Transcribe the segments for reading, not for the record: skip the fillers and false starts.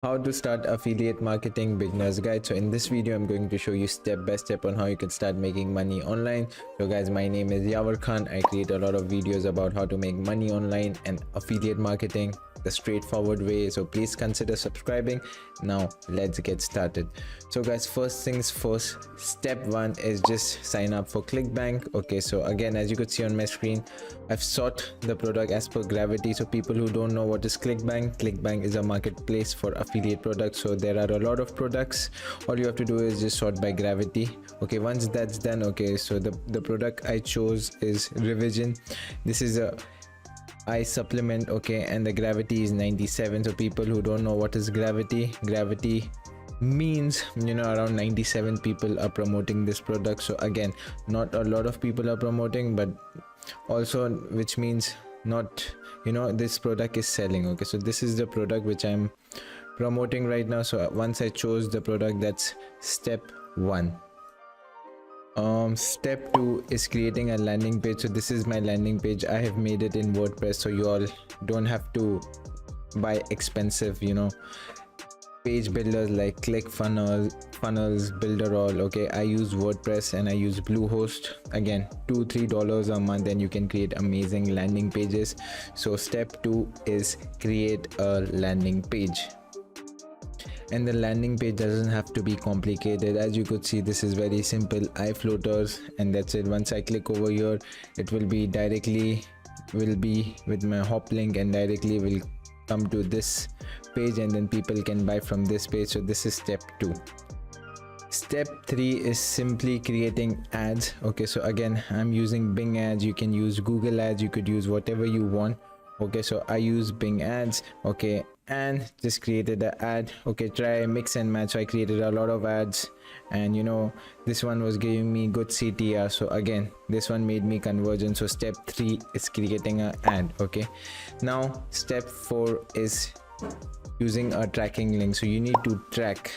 How to start affiliate marketing beginners guide. So in this video I'm going to show you step by step on how you can start making money online. So guys, my name is Yavar. I create a lot of videos about how to make money online and affiliate marketing the straightforward way, so please consider subscribing. Now let's get started. So guys, first things first, step one is just sign up for Clickbank. Okay, so again, as you could see on my screen, I've sought the product as per gravity. So people who don't know what is Clickbank is a marketplace for affiliate products. So there are a lot of products. All you have to do is just sort by gravity. Okay, once that's done, okay, so the product I chose is Revision. This is a eye supplement, okay, and the gravity is 97. So people who don't know what is gravity means, around 97 people are promoting this product. So again, not a lot of people are promoting, but also which means not, this product is selling. Okay, so this is the product which I'm promoting right now. So once I chose the product, that's step one. Step two is creating a landing page. So this is my landing page. I have made it in WordPress, so you all don't have to buy expensive page builders like ClickFunnels, Builderall. Okay, I use WordPress and I use Bluehost. Again, $2-3 a month and you can create amazing landing pages. So step two is create a landing page. And the landing page doesn't have to be complicated. As you could see, this is very simple, eye floaters, and that's it. Once I click over here, it will be with my hop link and directly will come to this page, and then people can buy from this page. So this is step two. Step three is simply creating ads. Okay, so again, I'm using Bing ads. You can use Google ads, you could use whatever you want. Okay, so I use Bing ads. Okay, and just created an ad. Okay, try mix and match. So I created a lot of ads, and this one was giving me good CTR. So again, this one made me conversion. So step three is creating an ad. Okay, now step four is using a tracking link. So you need to track.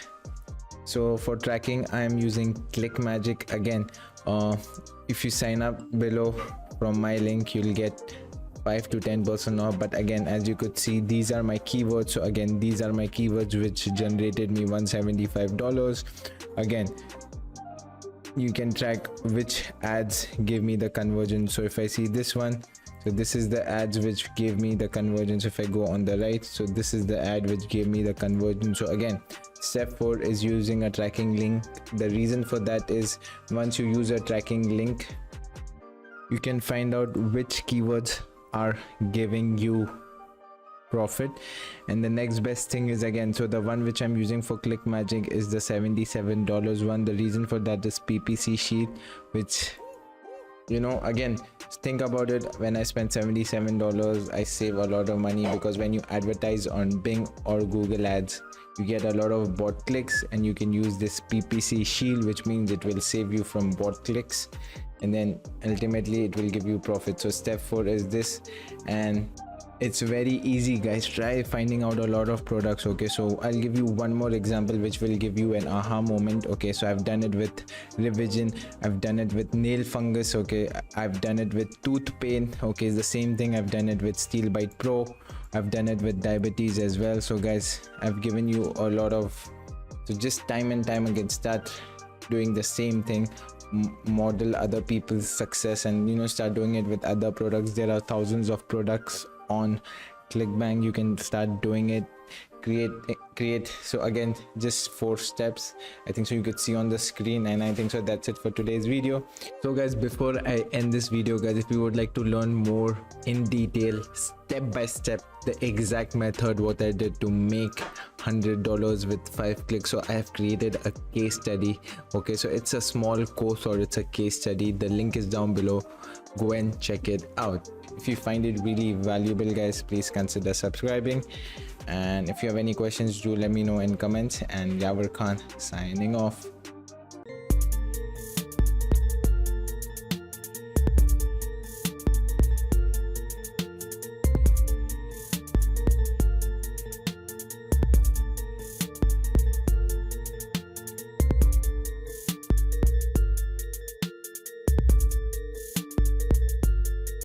So for tracking, I am using ClickMagick. Again, if you sign up below from my link, you'll get 5 to 10% off. But again, as you could see, these are my keywords. So again, these are my keywords which generated me $175. Again, you can track which ads give me the conversion. So if I see this one, so this is the ads which gave me the conversion. So if I go on the right, so this is the ad which gave me the conversion. So again, step four is using a tracking link. The reason for that is once you use a tracking link, you can find out which keywords are giving you profit. And the next best thing is, again, so the one which I'm using for ClickMagick is the $77 one. The reason for that is PPC sheet, which again, think about it. When I spend $77, I save a lot of money, because when you advertise on Bing or Google ads, you get a lot of bot clicks, and you can use this PPC shield, which means it will save you from bot clicks, and then ultimately it will give you profit. So step four is this, and it's very easy, guys. Try finding out a lot of products. Okay, so I'll give you one more example which will give you an aha moment. Okay, so I've done it with Revision, I've done it with nail fungus. Okay, I've done it with tooth pain. Okay, it's the same thing. I've done it with Steel Bite Pro, I've done it with diabetes as well. So guys, I've given you a lot of, so just time and time again, start doing the same thing, model other people's success, and start doing it with other products. There are thousands of products on Clickbank. You can start doing it, create. So again, just 4 steps, I think so, you could see on the screen. And I think so that's it for today's video. So guys, before I end this video, guys, if you would like to learn more in detail, step by step, the exact method what I did to make $100 with 5 clicks, so I have created a case study. Okay, so it's a small course, or it's a case study. The link is down below. Go and check it out. If you find it really valuable, guys, please consider subscribing. And if you have any questions, do let me know in comments. And Yavar Khan signing off.